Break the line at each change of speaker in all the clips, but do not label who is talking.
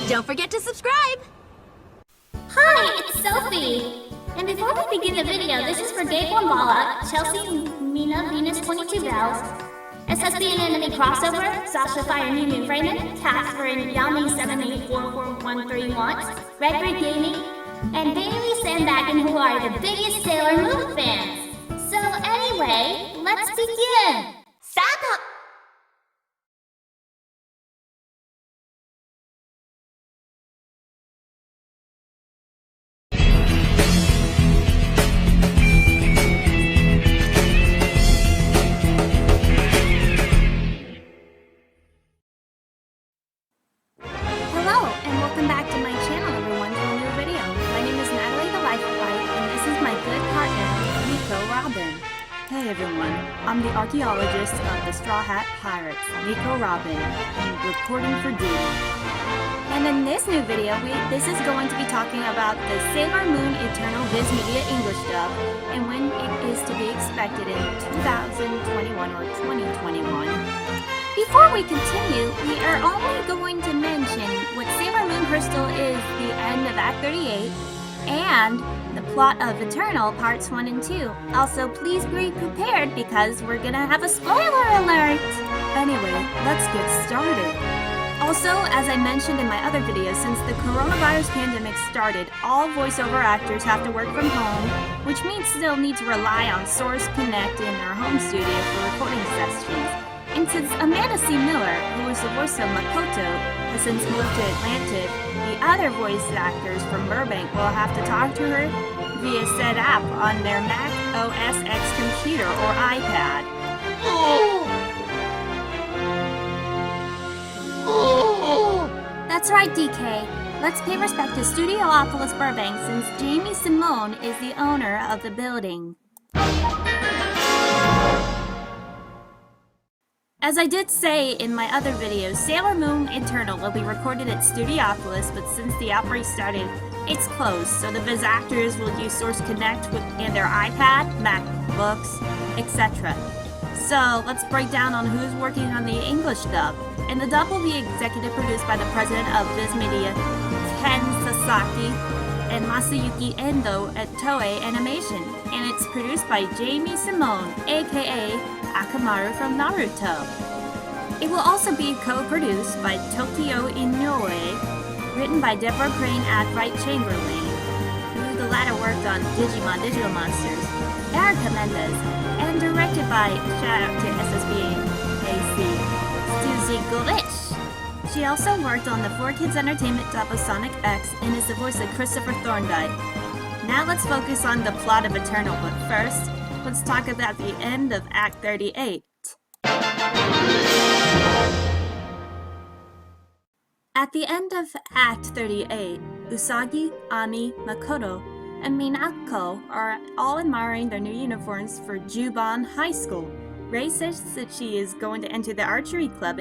Don't forget to subscribe!
Hi, it's Sophie! And before we begin the video, this is for Gabe Nwagbala, Chelsea Mina Venus 22 Bells, SSB and Enemy Crossover, Sasha FireMewMew Freimund, Katherine Yami 784413 Wantz, Red Rig Gaming, and Bailee Sandbakken, who are the biggest Sailor Moon fans. So anyway, let's begin!
Saga!
Hello, and welcome back to my channel, everyone, to a new video. My name is Natalie the Lifelight, and this is my good partner, Nico Robin. Hey everyone, I'm the archaeologist of the Straw Hat Pirates, Nico Robin, and reporting for duty. And in this new video, this is going to be talking about the Sailor Moon Eternal Viz Media English dub, and when it is to be expected in 2021 or 2021. Before we continue, we are only going to mention what Sailor Moon Crystal is the end of Act 38 and the plot of Eternal Parts 1 and 2. Also, please be prepared because we're gonna have a spoiler alert! Anyway, let's get started. Also, as I mentioned in my other videos, since the coronavirus pandemic started, all voiceover actors have to work from home, which means they'll need to rely on Source Connect in their home studio for recording sessions. And since Amanda C. Miller, who was the voice of Makoto, has since moved to Atlantic, the other voice actors from Burbank will have to talk to her via said app on their Mac OS X computer or iPad. That's right, DK. Let's pay respect to Studiopolis Burbank since Jamie Simone is the owner of the building. As I did say in my other videos, Sailor Moon Eternal will be recorded at Studiopolis, but since the outbreak started, it's closed, so the VIZ actors will use Source Connect and their iPad, MacBooks, etc. So let's break down on who's working on the English dub. And the dub will be executive produced by the president of VIZ Media, Ken Sasaki, and Masayuki Endo at Toei Animation, and it's produced by Jamie Simone, aka Akamaru from Naruto. It will also be co-produced by Tokyo Inoue, written by Deborah Crane and Wright Chamberlain, who the latter worked on Digimon Digital Monsters, Erica Mendez, and directed by, shout out to SSB AC, Suzy Golich. She also worked on the 4Kids Entertainment dub of Sonic X and is the voice of Christopher Thorndike. Now let's focus on the plot of Eternal, but first, let's talk about the end of Act 38. At the end of Act 38, Usagi, Ami, Makoto, and Minako are all admiring their new uniforms for Juban High School. Rei says that she is going to enter the archery club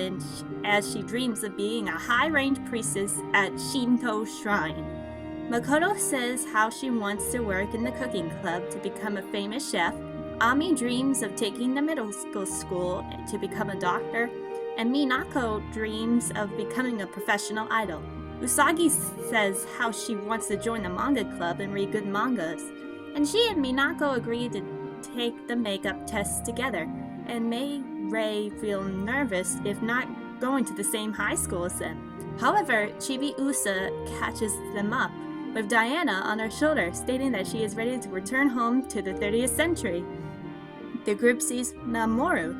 as she dreams of being a high-range priestess at Shinto Shrine. Makoto says how she wants to work in the cooking club to become a famous chef. Ami dreams of taking the middle school to become a doctor, and Minako dreams of becoming a professional idol. Usagi says how she wants to join the manga club and read good mangas, and she and Minako agree to take the makeup test together, and made Rei feel nervous if not going to the same high school as them. However, Chibi Usa catches them up, with Diana on her shoulder, stating that she is ready to return home to the 30th century. The group sees Mamoru,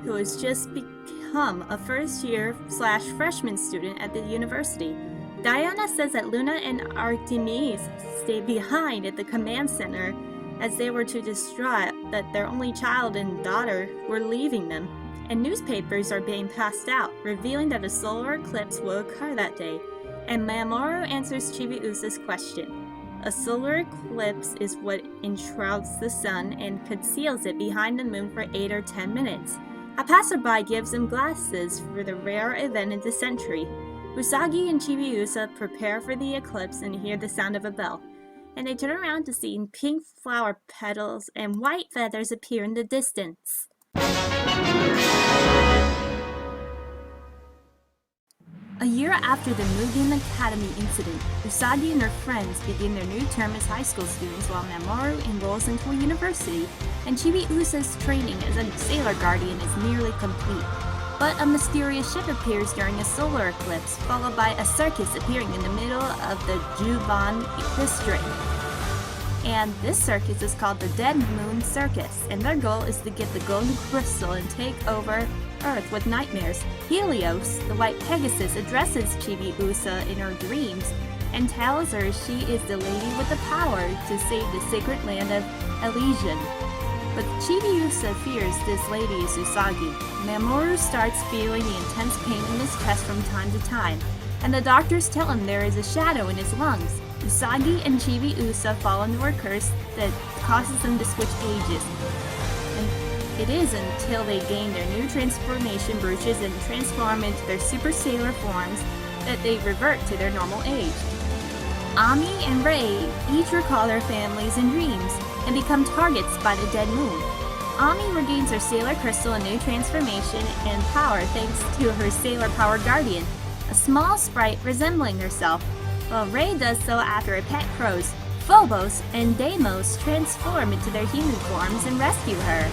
who has just become a first-year/freshman student at the university. Diana says that Luna and Artemis stay behind at the command center as they were too distraught that their only child and daughter were leaving them, and newspapers are being passed out, revealing that a solar eclipse will occur that day, and Mamoru answers Chibi-Usa's question. A solar eclipse is what enshrouds the sun and conceals it behind the moon for 8 or 10 minutes. A passerby gives them glasses for the rare event of the century. Usagi and Chibi-Usa prepare for the eclipse and hear the sound of a bell, and they turn around to see pink flower petals and white feathers appear in the distance. A year after the Mugen Academy incident, Usagi and her friends begin their new term as high school students while Mamoru enrolls into a university, and Chibiusa's training as a sailor guardian is nearly complete. But a mysterious ship appears during a solar eclipse, followed by a circus appearing in the middle of the Juban district. And this circus is called the Dead Moon Circus, and their goal is to get the golden crystal and take over Earth with nightmares. Helios, the white Pegasus, addresses Chibiusa in her dreams and tells her she is the lady with the power to save the sacred land of Elysian. But Chibiusa fears this lady is Usagi. Mamoru starts feeling the intense pain in his chest from time to time, and the doctors tell him there is a shadow in his lungs. Usagi and Chibiusa fall into a curse that causes them to switch ages. And it is until they gain their new transformation brooches and transform into their super sailor forms that they revert to their normal age. Ami and Rei each recall their families and dreams and become targets by the dead moon. Ami regains her sailor crystal and new transformation and power thanks to her sailor power guardian, a small sprite resembling herself, while Rei does so after her pet crows, Phobos and Deimos, transform into their human forms and rescue her.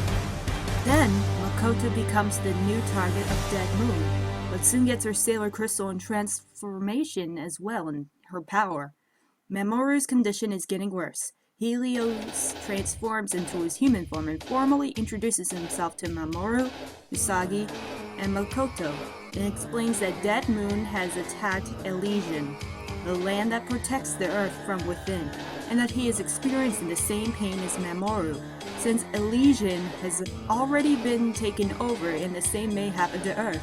Then, Makoto becomes the new target of Dead Moon, but soon gets her sailor crystal and transformation as well in her power. Mamoru's condition is getting worse. Helios transforms into his human form and formally introduces himself to Mamoru, Usagi, and Makoto, and explains that Dead Moon has attacked Elysian, the land that protects the earth from within, and that he is experiencing the same pain as Mamoru, since Elysian has already been taken over and the same may happen to Earth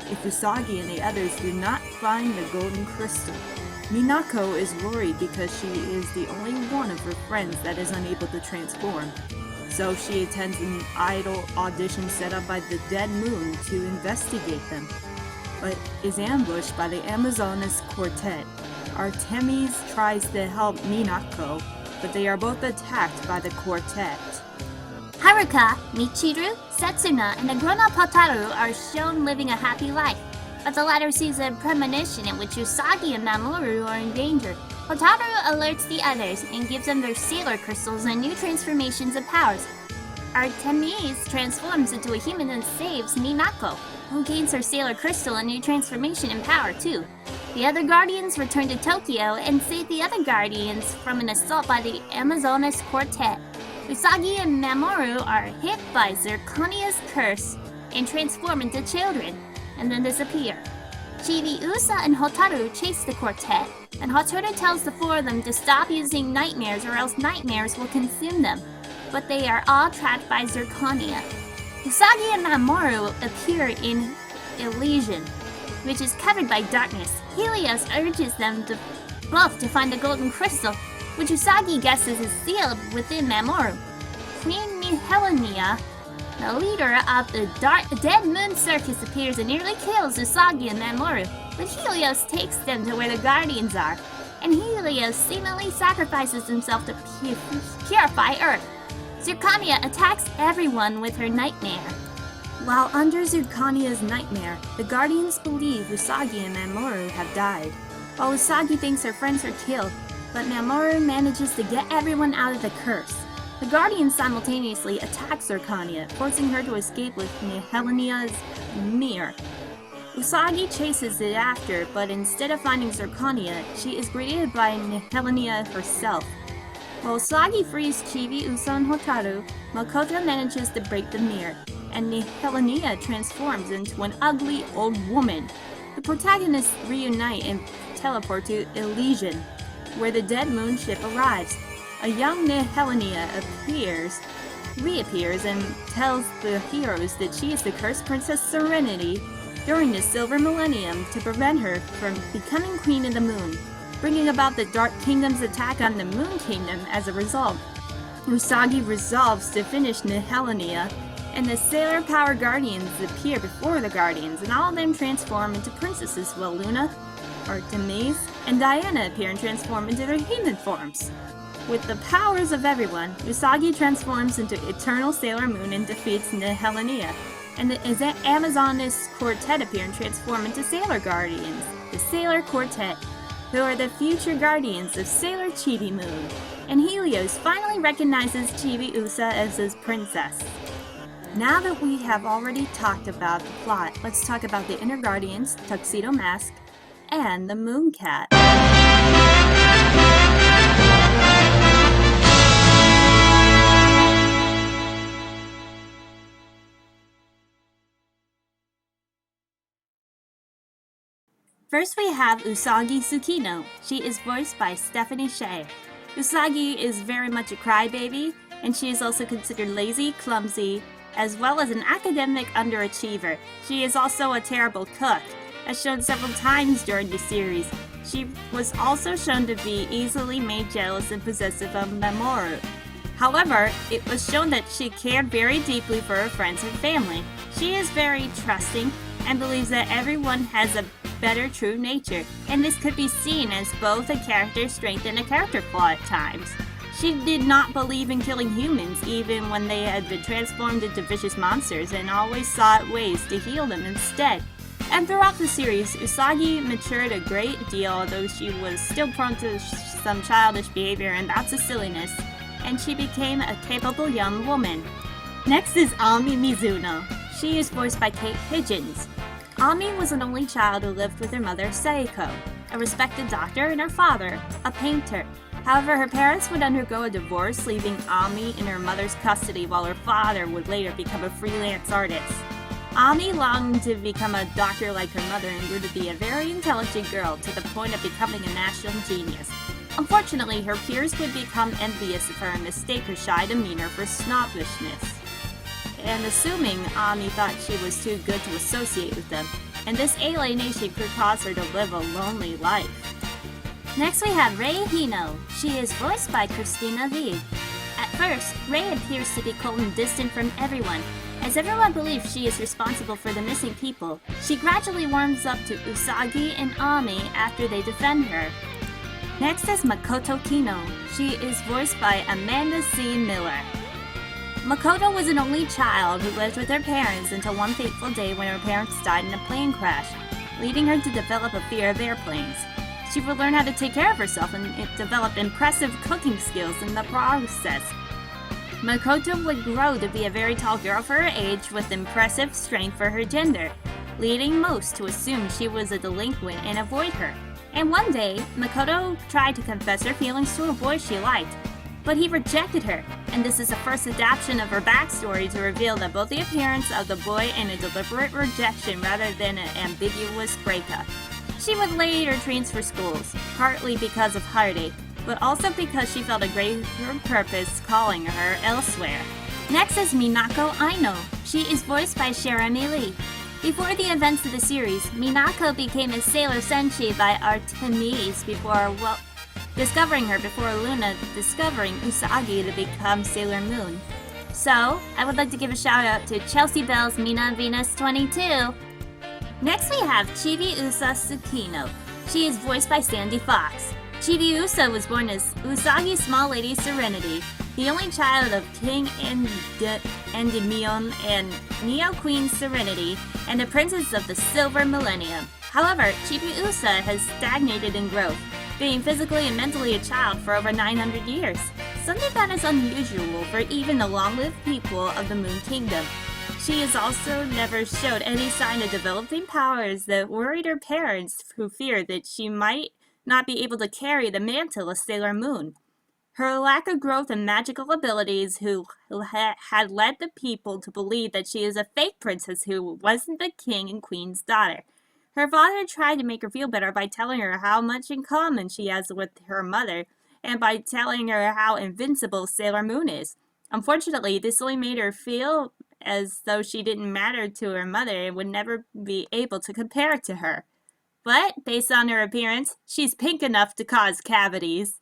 if Usagi and the others do not find the golden crystal. Minako is worried because she is the only one of her friends that is unable to transform, so she attends an idol audition set up by the Dead Moon to investigate them, but is ambushed by the Amazonas Quartet. Artemis tries to help Minako, but they are both attacked by the quartet.
Haruka, Michiru, Setsuna, and the grown-up Hotaru are shown living a happy life, but the latter sees a premonition in which Usagi and Mamoru are in danger. Hotaru alerts the others and gives them their sailor crystals and new transformations and powers. Artemis transforms into a human and saves Minako, who gains her sailor crystal and new transformation and power too. The other Guardians return to Tokyo and save the other Guardians from an assault by the Amazonas Quartet. Usagi and Mamoru are hit by Zirconia's curse and transform into children, and then disappear. Chibiusa and Hotaru chase the quartet, and Hotaru tells the four of them to stop using nightmares or else nightmares will consume them, but they are all trapped by Zirconia. Usagi and Mamoru appear in Elysian, which is covered by darkness. Helios urges them both to find the golden crystal, which Usagi guesses is sealed within Mamoru. Queen Helenia, the leader of the Dead Moon Circus, appears and nearly kills Usagi and Mamoru, but Helios takes them to where the Guardians are, and Helios seemingly sacrifices himself to purify Earth. Zirconia attacks everyone with her nightmare. While under Zirconia's nightmare, the Guardians believe Usagi and Mamoru have died. While Usagi thinks her friends are killed, but Mamoru manages to get everyone out of the curse. The Guardians simultaneously attack Zirconia, forcing her to escape with Helenia's mirror. Usagi chases it after, but instead of finding Zirconia, she is greeted by Helenia herself. While Usagi frees Chibiusa and Hotaru, Makoto manages to break the mirror, and Helenia transforms into an ugly old woman. The protagonists reunite and teleport to Elysian, where the Dead Moon ship arrives. A young Helenia reappears and tells the heroes that she is the cursed Princess Serenity during the Silver Millennium to prevent her from becoming Queen of the Moon, bringing about the Dark Kingdom's attack on the Moon Kingdom as a result. Usagi resolves to finish Helenia, and the Sailor Power Guardians appear before the Guardians, and all of them transform into princesses, while Luna, Artemis, and Diana appear and transform into their human forms. With the powers of everyone, Usagi transforms into Eternal Sailor Moon and defeats Helenia, and the Amazonas Quartet appear and transform into Sailor Guardians.
the Sailor Quartet, who are the future guardians of Sailor Chibi Moon, and Helios finally recognizes Chibi-Usa as his princess. Now that we have already talked about the plot, let's talk about the inner guardians, Tuxedo Mask, and the Moon Cat. First we have Usagi Tsukino. She is voiced by Stephanie Shea. Usagi is very much a crybaby, and she is also considered lazy, clumsy, as well as an academic underachiever. She is also a terrible cook, as shown several times during the series. She was also shown to be easily made jealous and possessive of Mamoru. However, it was shown that she cared very deeply for her friends and family. She is very trusting and believes that everyone has a better true nature, and this could be seen as both a character strength and a character flaw at times. She did not believe in killing humans even when they had been transformed into vicious monsters, and always sought ways to heal them instead. And throughout the series, Usagi matured a great deal, although she was still prone to some childish behavior and bouts of silliness, and she became a capable young woman. Next is Ami Mizuno. She is voiced by Kate Higgins. Ami was an only child who lived with her mother, Saiko, a respected doctor, and her father, a painter. However, her parents would undergo a divorce, leaving Ami in her mother's custody while her father would later become a freelance artist. Ami longed to become a doctor like her mother and grew to be a very intelligent girl to the point of becoming a national genius. Unfortunately, her peers would become envious of her and mistake her shy demeanor for snobbishness, and assuming Ami thought she was too good to associate with them, and this alienation could cause her to live a lonely life. Next we have Rei Hino. She is voiced by Christina V. At first, Rei appears to be cold and distant from everyone, as everyone believes she is responsible for the missing people. She gradually warms up to Usagi and Ami after they defend her. Next is Makoto Kino. She is voiced by Amanda C. Miller. Makoto was an only child who lived with her parents until one fateful day when her parents died in a plane crash, leading her to develop a fear of airplanes. She would learn how to take care of herself and develop impressive cooking skills in the process. Makoto would grow to be a very tall girl for her age with impressive strength for her gender, leading most to assume she was a delinquent and avoid her. And one day, Makoto tried to confess her feelings to a boy she liked, but he rejected her, and this is the first adaptation of her backstory to reveal that both the appearance of the boy and a deliberate rejection rather than an ambiguous breakup. She would later transfer schools, partly because of heartache, but also because she felt a greater purpose calling her elsewhere. Next is Minako Aino. She is voiced by Jeremy Lee. Before the events of the series, Minako became a Sailor Senshi by Artemis before Luna discovering Usagi to become Sailor Moon. So, I would like to give a shout out to Chelsea Bell's Mina Venus 22. Next we have Chibi-Usa Tsukino. She is voiced by Sandy Fox. Chibi-Usa was born as Usagi Small Lady Serenity, the only child of King Endymion and Neo Queen Serenity, and the Princess of the Silver Millennium. However, Chibi-Usa has stagnated in growth, being physically and mentally a child for over 900 years, something that is unusual for even the long-lived people of the Moon Kingdom. She has also never showed any sign of developing powers that worried her parents, who feared that she might not be able to carry the mantle of Sailor Moon. Her lack of growth and magical abilities had led the people to believe that she is a fake princess who wasn't the king and queen's daughter. Her father tried to make her feel better by telling her how much in common she has with her mother, and by telling her how invincible Sailor Moon is. Unfortunately, this only made her feel as though she didn't matter to her mother and would never be able to compare to her. But, based on her appearance, she's pink enough to cause cavities.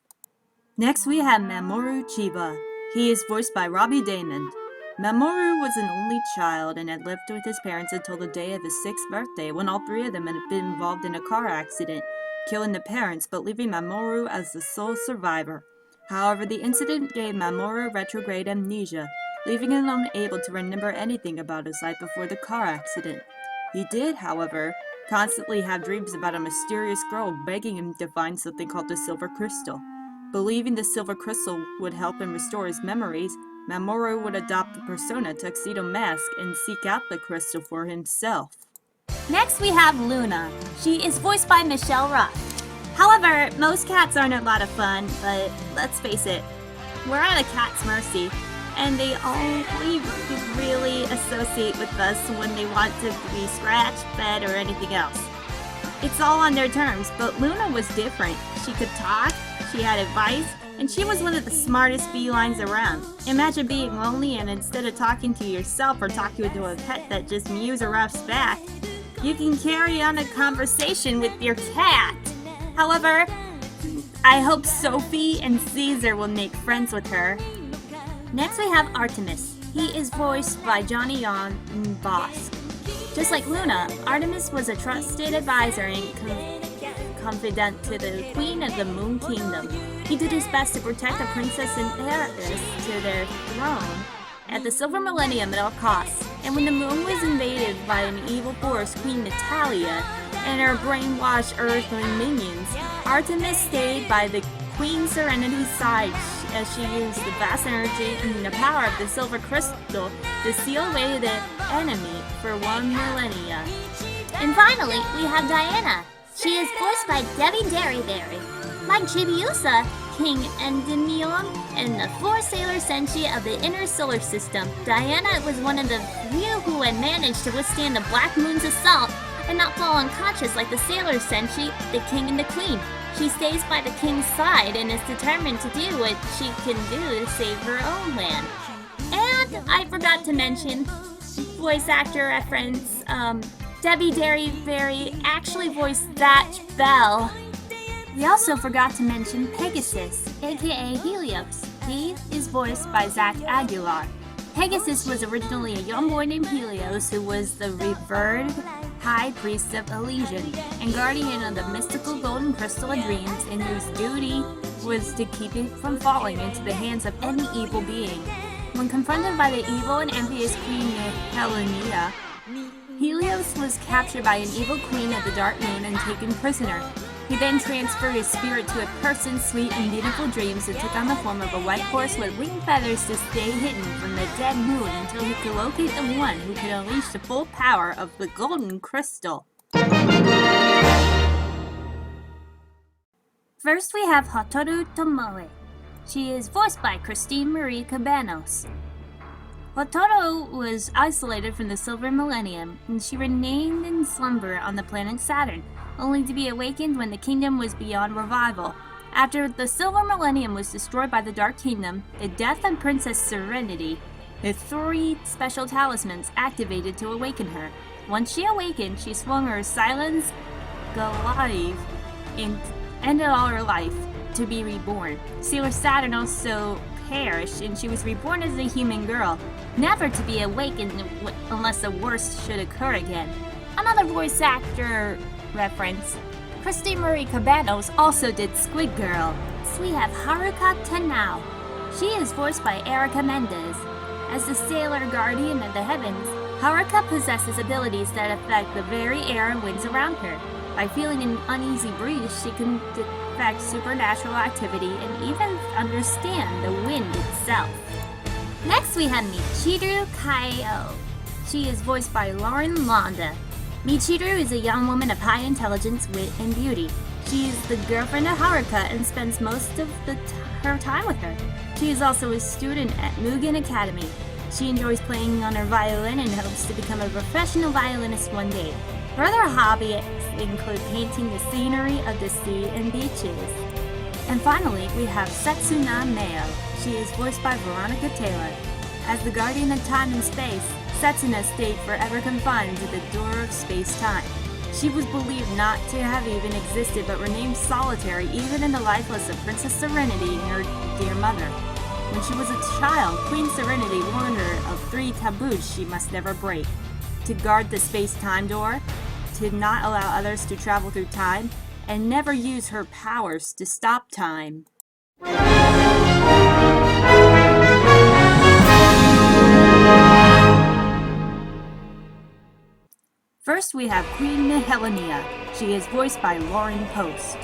Next we have Mamoru Chiba. He is voiced by Robbie Damon. Mamoru was an only child and had lived with his parents until the day of his 6th birthday, when all three of them had been involved in a car accident, killing the parents but leaving Mamoru as the sole survivor. However, the incident gave Mamoru retrograde amnesia, leaving him unable to remember anything about his life before the car accident. He did, however, constantly have dreams about a mysterious girl begging him to find something called the Silver Crystal. Believing the Silver Crystal would help him restore his memories, Mamoru would adopt the persona Tuxedo Mask and seek out the crystal for himself.
Next we have Luna. She is voiced by Michelle Rock. However, most cats aren't a lot of fun, but let's face it, we're at a cat's mercy, and they only really associate with us when they want to be scratched, fed, or anything else. It's all on their terms, but Luna was different. She could talk, she had advice, and she was one of the smartest felines around. Imagine being lonely and instead of talking to yourself or talking to a pet that just mews or ruffs back, you can carry on a conversation with your cat. However, I hope Sophie and Caesar will make friends with her. Next we have Artemis. He is voiced by Johnny Yon Boss. Just like Luna, Artemis was a trusted advisor and confidant to the Queen of the Moon Kingdom. He did his best to protect the princess and heiress to their throne at the Silver Millennium at all costs. And when the moon was invaded by an evil force, Queen Natalia, and her brainwashed Earthling minions, Artemis stayed by the Queen Serenity's side as she used the vast energy and the power of the Silver Crystal to seal away the enemy for 1 millennia.
And finally, we have Diana. She is voiced by Debbie Derryberry. Like Chibiusa, King Endymion, and the 4 Sailor Senshi of the Inner Solar System, Diana was one of the few who had managed to withstand the Black Moon's assault and not fall unconscious like the Sailor Senshi, the King and the Queen. She stays by the King's side and is determined to do what she can do to save her own land. And I forgot to mention, voice actor reference, Debbie Derryberry actually voiced that Belle.
We also forgot to mention Pegasus, aka Helios. He is voiced by Zach Aguilar. Pegasus was originally a young boy named Helios who was the revered High Priest of Elysian and guardian of the mystical golden crystal of dreams, and whose duty was to keep it from falling into the hands of any evil being. When confronted by the evil and envious Queen Helenia, Helios was captured by an evil queen of the Dark Moon and taken prisoner. He then transferred his spirit to a person's sweet and beautiful dreams and took on the form of a white horse with wing feathers to stay hidden from the dead moon until he could locate the one who could unleash the full power of the golden crystal. First we have Hotaru Tomoe. She is voiced by Christine Marie Cabanos. Hotaru was isolated from the Silver Millennium, and she remained in slumber on the planet Saturn, only to be awakened when the kingdom was beyond revival. After the Silver Millennium was destroyed by the Dark Kingdom, the death of Princess Serenity, the 3 special talismans activated to awaken her. Once she awakened, she swung her Silence Glaive and ended all her life to be reborn. Sailor Saturn also perished, and she was reborn as a human girl, never to be awakened unless the worst should occur again. Another voice actor reference, Christine Marie Cabanos also did Squid Girl. So we have Haruka Tenao. She is voiced by Erica Mendez. As the sailor guardian of the heavens, Haruka possesses abilities that affect the very air and winds around her. By feeling an uneasy breeze, she can detect supernatural activity and even understand the wind itself. Next we have Michiru Kaio. She is voiced by Lauren Londa. Michiru is a young woman of high intelligence, wit, and beauty. She is the girlfriend of Haruka and spends most of her time with her. She is also a student at Mugen Academy. She enjoys playing on her violin and hopes to become a professional violinist one day. Her other hobbies include painting the scenery of the sea and beaches. And finally, we have Setsuna Mayo. She is voiced by Veronica Taylor. As the guardian of time and space, Setsuna stayed forever confined to the door of space-time. She was believed not to have even existed but remained solitary even in the lifeless of Princess Serenity and her dear mother. When she was a child, Queen Serenity warned her of 3 taboos she must never break: to guard the space-time door, to not allow others to travel through time, and never use her powers to stop time.
First, we have Queen Helenia. She is voiced by Lauren Post.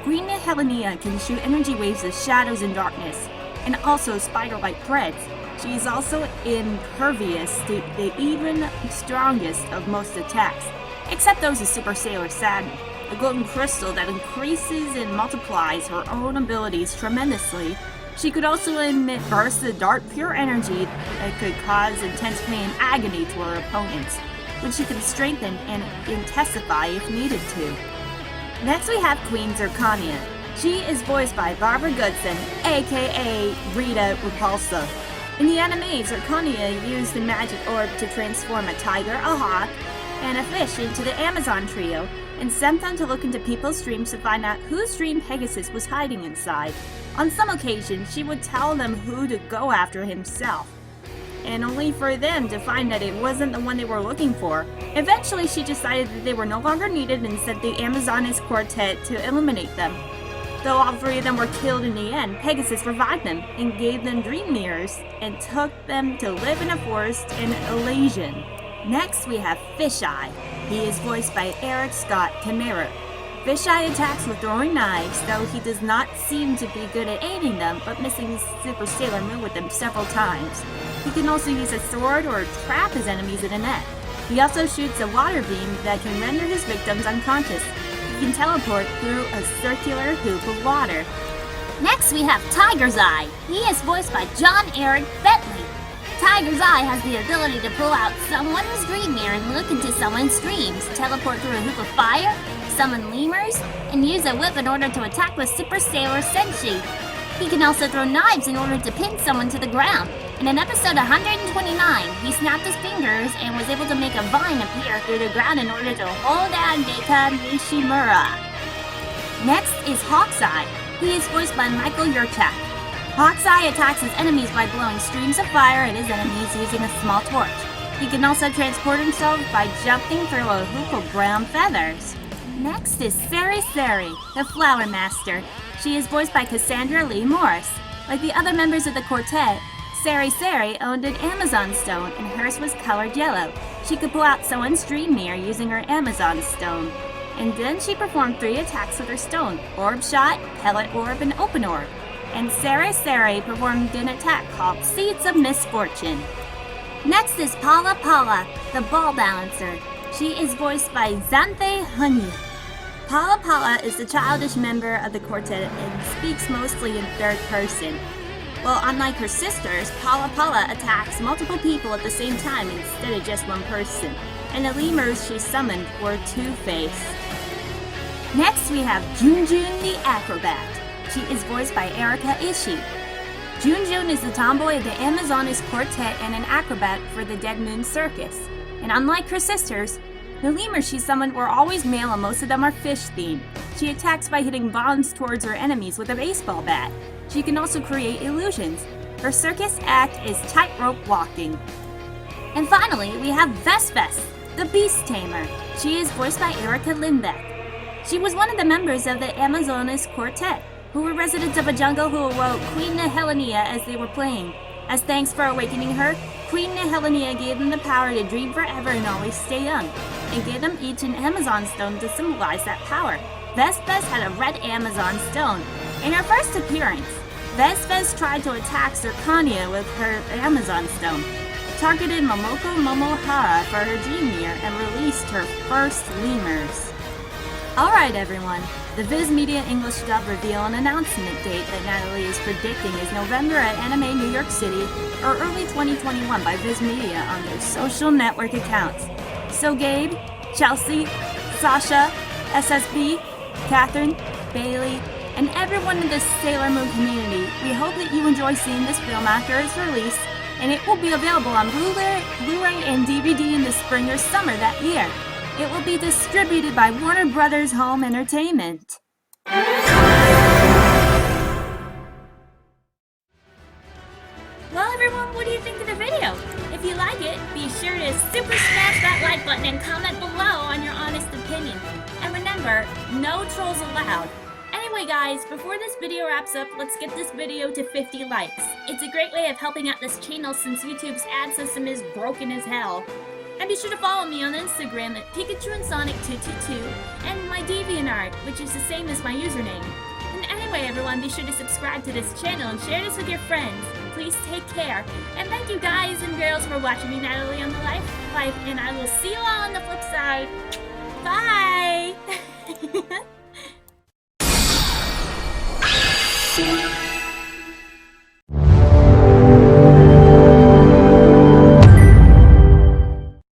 Queen Helenia can shoot energy waves of shadows and darkness, and also spider-like threads. She is also impervious to the even strongest of most attacks, except those of Super Sailor Saturn, a golden crystal that increases and multiplies her own abilities tremendously. She could also emit bursts of dark, pure energy that could cause intense pain and agony to her opponents, which she can strengthen and intensify if needed to. Next we have Queen Zirconia. She is voiced by Barbara Goodson, aka Rita Repulsa. In the anime, Zirconia used the magic orb to transform a tiger, a hawk, and a fish into the Amazon trio, and sent them to look into people's dreams to find out whose dream Pegasus was hiding inside. On some occasions, she would tell them who to go after himself, and only for them to find that it wasn't the one they were looking for. Eventually, she decided that they were no longer needed and sent the Amazonist quartet to eliminate them. Though all three of them were killed in the end, Pegasus revived them and gave them dream mirrors and took them to live in a forest in Elysian. Next, we have Fisheye. He is voiced by Eric Scott Kammerer. Fisheye attacks with throwing knives, though he does not seem to be good at aiming them, but missing Super Sailor Moon with them several times. He can also use a sword or trap his enemies in a net. He also shoots a water beam that can render his victims unconscious. He can teleport through a circular hoop of water.
Next, we have Tiger's Eye. He is voiced by John Eric Bentley. Tiger's Eye has the ability to pull out someone's dream mirror and look into someone's dreams, teleport through a hoop of fire, summon lemurs, and use a whip in order to attack with Super Sailor Senshi. He can also throw knives in order to pin someone to the ground. In an episode 129, he snapped his fingers and was able to make a vine appear through the ground in order to hold down Meika Nishimura. Next is Hawkeye. He is voiced by Michael Yurchak. Hawkeye attacks his enemies by blowing streams of fire at his enemies using a small torch. He can also transport himself by jumping through a hoop of brown feathers. Next is Sari Sari, the Flower Master. She is voiced by Cassandra Lee Morris. Like the other members of the quartet, Sari Sari owned an Amazon stone and hers was colored yellow. She could pull out someone's dream mirror using her Amazon stone. And then she performed 3 attacks with her stone: Orb Shot, Pellet Orb, and Open Orb. And Sari Sari performed an attack called Seeds of Misfortune. Next is Pala Pala, the Ball Balancer. She is voiced by Xanthe Honey. Pala Pala is the childish member of the quartet and speaks mostly in third person. Well, unlike her sisters, Pala Pala attacks multiple people at the same time instead of just one person, and the lemurs she summoned were Two-Face. Next, we have Junjun the Acrobat. She is voiced by Erika Ishii. Junjun is the tomboy of the Amazonist quartet and an acrobat for the Dead Moon Circus. And unlike her sisters, the lemurs she summoned were always male and most of them are fish-themed. She attacks by hitting bombs towards her enemies with a baseball bat. She can also create illusions. Her circus act is tightrope walking. And finally, we have Vesves, the Beast Tamer. She is voiced by Erica Lindbeck. She was one of the members of the Amazonist quartet, who were residents of a jungle who awoke Queen Helenia as they were playing. As thanks for awakening her, Queen Helenia gave them the power to dream forever and always stay young, and gave them each an Amazon stone to symbolize that power. Vesves had a red Amazon stone. In her first appearance, Vesves tried to attack Zirconia with her Amazon stone, targeted Momoko Momohara for her dream mirror, and released her first lemurs. Alright everyone, the VIZ Media English dub reveal an announcement date that Natalie is predicting is November at Anime New York City or early 2021 by VIZ Media on their social network accounts. So Gabe, Chelsea, Sasha, SSB, Katherine, Bailee, and everyone in the Sailor Moon community, we hope that you enjoy seeing this film after its release, and it will be available on Blu-ray and DVD in the spring or summer that year. It will be distributed by Warner Brothers Home Entertainment. Well everyone, what do you think of the video? If you like it, be sure to super smash that like button and comment below on your honest opinion. And remember, no trolls allowed. Anyway guys, before this video wraps up, let's get this video to 50 likes. It's a great way of helping out this channel since YouTube's ad system is broken as hell.
And be sure to follow me on Instagram at Pikachu and Sonic 222 and my DeviantArt, which is the same as my username. And anyway, everyone, be sure to subscribe to this channel and share this with your friends. Please take care. And thank you guys and girls for watching me, Natalie, on the Life, and I will see you all on the flip side. Bye!